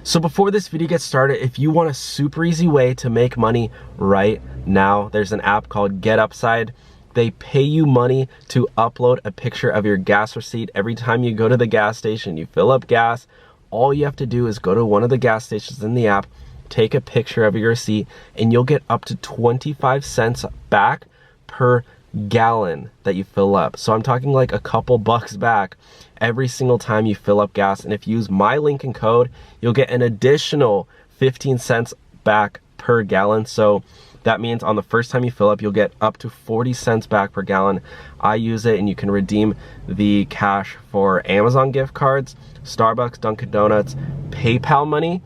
So before this video gets started, if you want a super easy way to make money right now, there's an app called GetUpside. They pay you money to upload a picture of your gas receipt every time you go to the gas station, you fill up gas. All you have to do is go to one of the gas stations in the app, take a picture of your receipt, and you'll get up to 25 cents back per gallon that you fill up. So I'm talking like a couple bucks back every single time you fill up gas. And if you use my link and code, you'll get an additional 15 cents back per gallon. So that means on the first time you fill up, you'll get up to 40 cents back per gallon. I use it, and you can redeem the cash for Amazon gift cards, Starbucks, Dunkin' Donuts, PayPal money,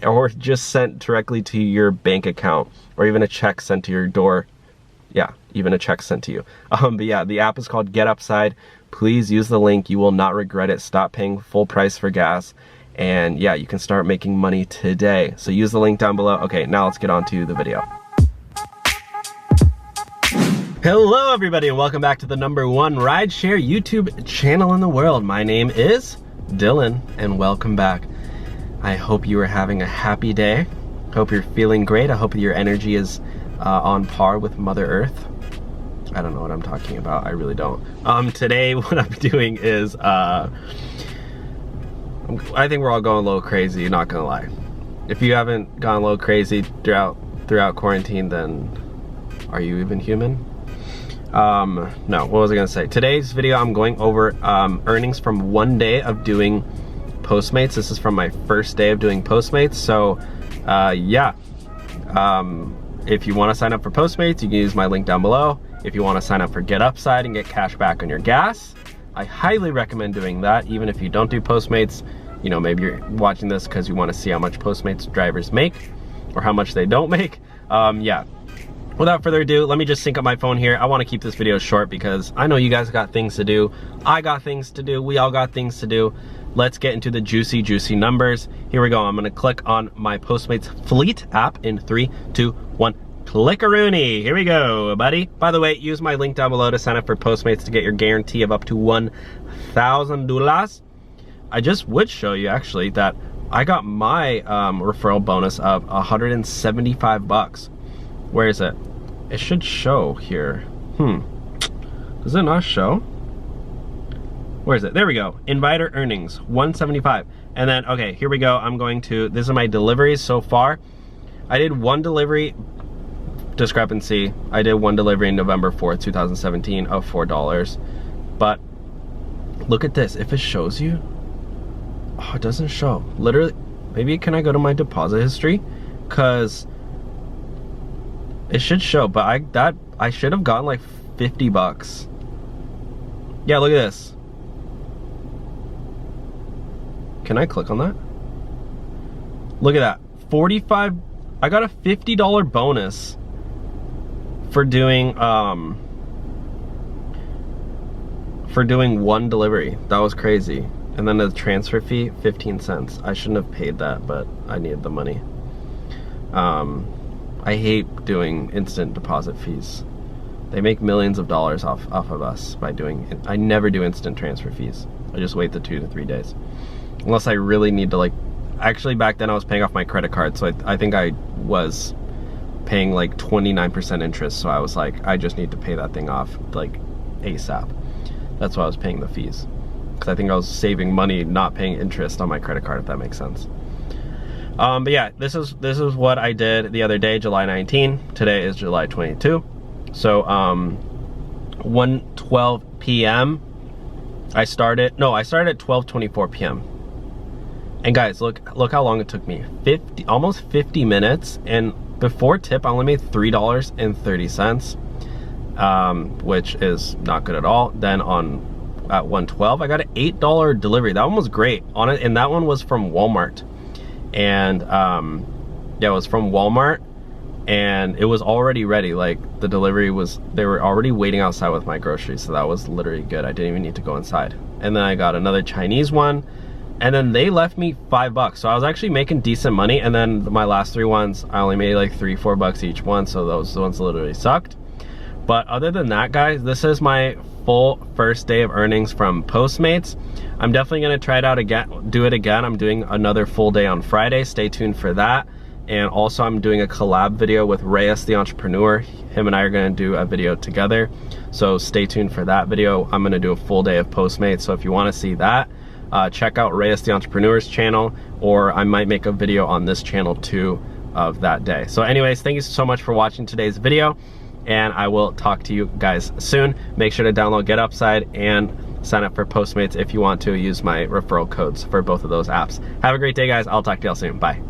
or just sent directly to your bank account, or even a check sent to your door. Yeah, even a check sent to you. But yeah, the app is called GetUpside. Please use the link. You will not regret it. Stop paying full price for gas. And yeah, you can start making money today. So use the link down below. Okay, now let's get on to the video. Hello everybody, and welcome back to the #1 rideshare YouTube channel in the world. My name is Dylan, and welcome back. I hope you are having a happy day. Hope you're feeling great. I hope your energy is on par with Mother Earth. I don't know what I'm talking about. I really don't. Today what I'm doing is, I think we're all going a little crazy, not gonna lie. If you haven't gone a little crazy throughout quarantine, then are you even human? No, what was I gonna say? Today's video, I'm going over earnings from 1 day of doing Postmates. This is from my first day of doing Postmates. So yeah, if you want to sign up for Postmates, you can use my link down below. If you want to sign up for GetUpside and get cash back on your gas, I highly recommend doing that. Even if you don't do Postmates, you know, maybe you're watching this because you want to see how much Postmates drivers make or how much they don't make. Yeah. Without further ado, let me just sync up my phone here. I want to keep this video short because I know you guys got things to do. I got things to do. We all got things to do. Let's get into the juicy numbers. Here we go. I'm going to click on my Postmates Fleet app in 3, 2, 1. Click-a-rooney. Here we go, buddy. By the way, use my link down below to sign up for Postmates to get your guarantee of up to $1,000. I just would show you actually that I got my referral bonus of 175 bucks. Where is it? It should show here. Does it not show? Where is it? There we go. Inviter earnings, 175. And then, okay, here we go. I'm going to, this is my deliveries so far. I did one delivery, discrepancy. I did one delivery in November 4th, 2017 of $4. But look at this. If it shows you, oh, it doesn't show. Literally, maybe can I go to my deposit history? Because it should show, but I should have gotten like 50 bucks. Yeah, look at this. Can I click on that? Look at that. 45, I got a $50 bonus for doing one delivery. That was crazy. And then the transfer fee, 15 cents. I shouldn't have paid that, but I needed the money. I hate doing instant deposit fees. They make millions of dollars off of us by doing it. I never do instant transfer fees. I just wait the 2 to 3 days. Unless I really need to, like, actually back then I was paying off my credit card, so I think I was paying like 29% interest, so I was like, I just need to pay that thing off like ASAP. That's why I was paying the fees. Because I think I was saving money not paying interest on my credit card, if that makes sense. But yeah, this is what I did the other day, July 19. Today is July 22. So 1:12 p.m. I started at 12:24 p.m. And guys, look how long it took me. Almost 50 minutes, and before tip I only made $3.30, which is not good at all. Then at 1:12 I got an $8 delivery. That one was great on it, and that one was from Walmart. And yeah, it was from Walmart, and it was already ready. Like, the delivery was, they were already waiting outside with my groceries, so that was literally good. I didn't even need to go inside. And then I got another Chinese one, and then they left me $5, so I was actually making decent money. And then my last 3 ones, I only made like $3-4 each one, so those ones literally sucked. But other than that, guys, this is my full first day of earnings from Postmates. I'm definitely gonna try it out again, do it again. I'm doing another full day on Friday. Stay tuned for that. And also I'm doing a collab video with Reyes the entrepreneur. Him and I are gonna do a video together. So stay tuned for that video. I'm gonna do a full day of Postmates. So if you wanna see that, check out Reyes the entrepreneur's channel, or I might make a video on this channel too of that day. So anyways, thank you so much for watching today's video, and I will talk to you guys soon. Make sure to download GetUpside and sign up for Postmates if you want to. Use my referral codes for both of those apps. Have a great day, guys. I'll talk to y'all soon. Bye.